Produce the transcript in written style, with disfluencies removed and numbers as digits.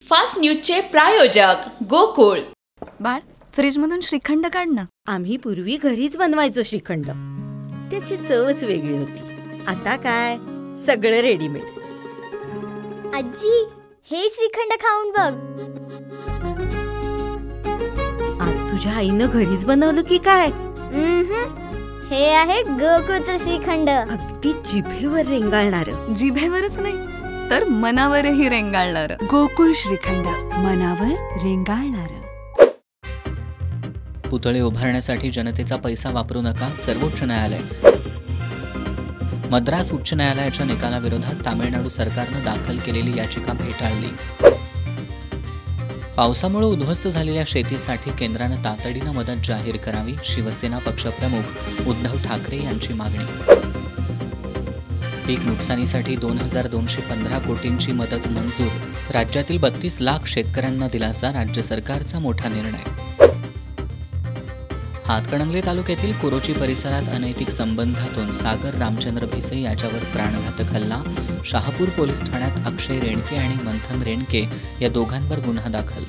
Fast न्यूजचे प्रायोजक गोकुळ। बाळ, फ्रीजमधून श्रीखंड काढ ना। आम्ही पूर्वी घरीच बनवायचो श्रीखंड, त्याची चवच वेगळी होती। आता काय सगळं रेडीमेड। आजी, हे श्रीखंड खाऊन बघ। आज तुझ्या आईनं घरीच बनवलं की काय? हे आहे गोकुळचं श्रीखंड। अगदी जिभेवर रेंगाळणारं। जिभेवरच नाही तर मनावरही रेंगाळणार। गोकुळ श्रीखंड, मनावर रेंगाळणार। पुतळे उभारण्यासाठी जनतेचा पैसा वापरू नका, सर्वोच्च न्यायालय। मद्रास उच्च न्यायालयाच्या निकालाविरोधात तामिळनाडू सरकारनं दाखल केलेली याचिका फेटाळली। पावसामुळे उद्ध्वस्त झालेल्या शेतीसाठी केंद्रानं तातडीनं मदत जाहीर करावी, शिवसेना पक्षप्रमुख उद्धव ठाकरे यांची मागणी। पीक नुकसानीसाठी 2215 कोटींची मदत मंजूर, राज्यातील 32 लाख शेतकऱ्यांना दिलासा, राज्य सरकारचा मोठा निर्णय। हातकणंगले तालुक्यातील कुरोची परिसरात अनैतिक संबंधातून सागर रामचंद्र भिसे याच्यावर प्राणघातक हल्ला, शहापूर पोलीस ठाण्यात अक्षय रेणके आणि मंथन रेणके या दोघांवर गुन्हा दाखल।